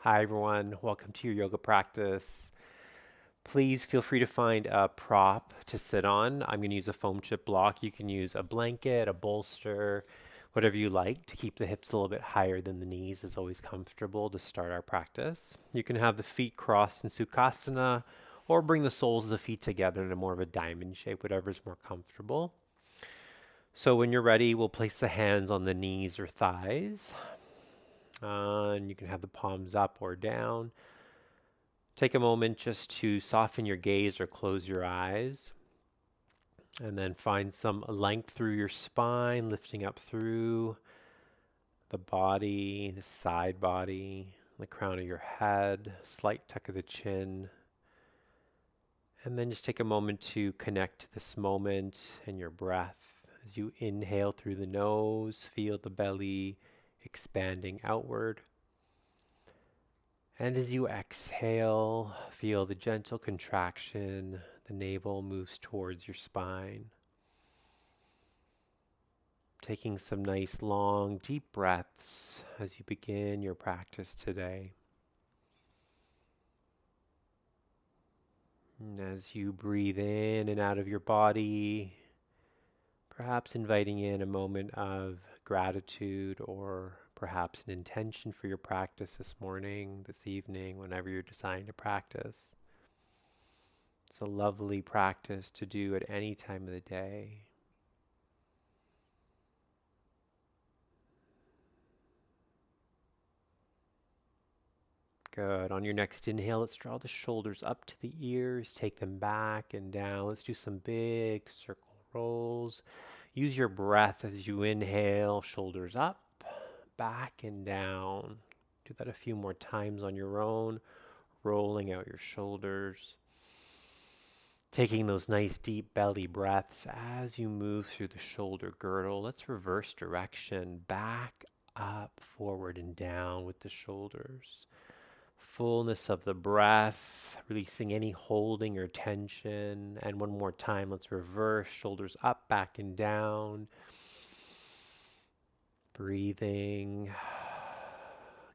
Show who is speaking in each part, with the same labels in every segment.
Speaker 1: Hi everyone, welcome to your yoga practice. Please feel free to find a prop to sit on. I'm going to use a foam chip block. You can use a blanket, a bolster, whatever you like to keep the hips a little bit higher than the knees is always comfortable to start our practice. You can have the feet crossed in Sukhasana or bring the soles of the feet together in a more of a diamond shape, whatever is more comfortable. So when you're ready, we'll place the hands on the knees or thighs. And you can have the palms up or down. Take a moment just to soften your gaze or close your eyes. And then find some length through your spine, lifting up through the body, the side body, the crown of your head, slight tuck of the chin. And then just take a moment to connect to this moment and your breath. As you inhale through the nose, feel the belly expanding outward. And as you exhale, feel the gentle contraction. The navel moves towards your spine. Taking some nice, long, deep breaths as you begin your practice today. And as you breathe in and out of your body, perhaps inviting in a moment of gratitude or perhaps an intention for your practice this morning, this evening, whenever you're deciding to practice. It's a lovely practice to do at any time of the day. Good. On your next inhale, let's draw the shoulders up to the ears, take them back and down. Let's do some big circle rolls. Use your breath as you inhale, shoulders up, back and down. Do that a few more times on your own, rolling out your shoulders. Taking those nice deep belly breaths as you move through the shoulder girdle. Let's reverse direction, back, up, forward, and down with the shoulders. Fullness of the breath, releasing any holding or tension. And one more time, let's reverse, shoulders up, back, and down. Breathing.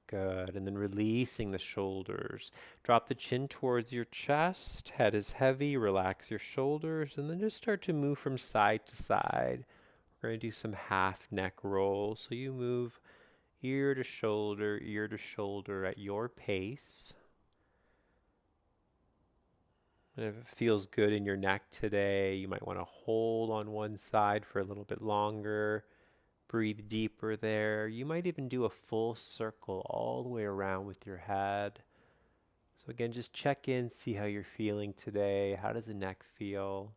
Speaker 1: Good. And then releasing the shoulders. Drop the chin towards your chest. Head is heavy. Relax your shoulders. And then just start to move from side to side. We're going to do some half neck rolls. So you move ear to shoulder at your pace. And if it feels good in your neck today, you might want to hold on one side for a little bit longer. Breathe deeper there. You might even do a full circle all the way around with your head. So again, just check in, see how you're feeling today. How does the neck feel?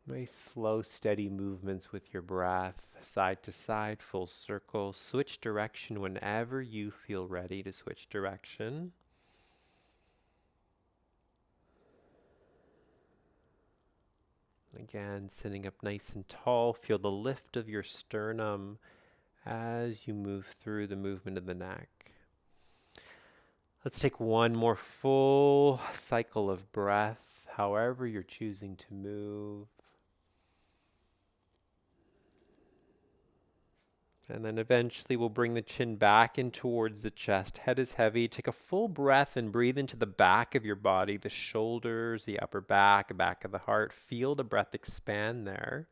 Speaker 1: Nice slow, steady movements with your breath, side to side, full circle. Switch direction whenever you feel ready to switch direction. Again, sitting up nice and tall. Feel the lift of your sternum as you move through the movement of the neck. Let's take one more full cycle of breath, however you're choosing to move. And then eventually we'll bring the chin back in towards the chest. Head is heavy. Take a full breath and breathe into the back of your body, the shoulders, the upper back, back of the heart. Feel the breath expand there.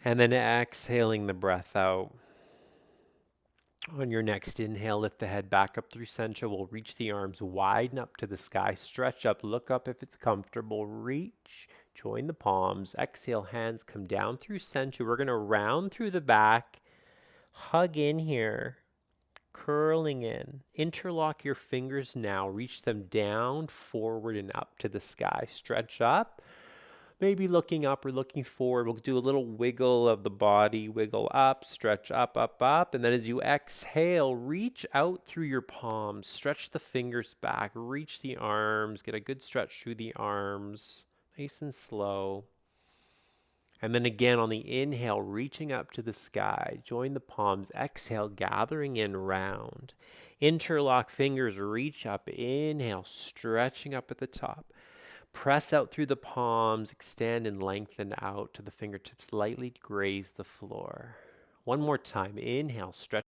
Speaker 1: And then exhaling the breath out. On your next inhale, lift the head back up through center. We'll reach the arms, widen up to the sky. Stretch up, look up if it's comfortable. Reach, join the palms. Exhale, hands come down through center. We're going to round through the back. Hug in here, curling in. Interlock your fingers now. Reach them down, forward, and up to the sky. Stretch up. Maybe looking up or looking forward. We'll do a little wiggle of the body. Wiggle up, stretch up, up, up. And then as you exhale, reach out through your palms. Stretch the fingers back. Reach the arms. Get a good stretch through the arms. Nice and slow. And then again on the inhale, reaching up to the sky. Join the palms. Exhale, gathering in round. Interlock fingers, reach up. Inhale, stretching up at the top. Press out through the palms, extend and lengthen out to the fingertips lightly graze the floor. One more time. Inhale, stretch.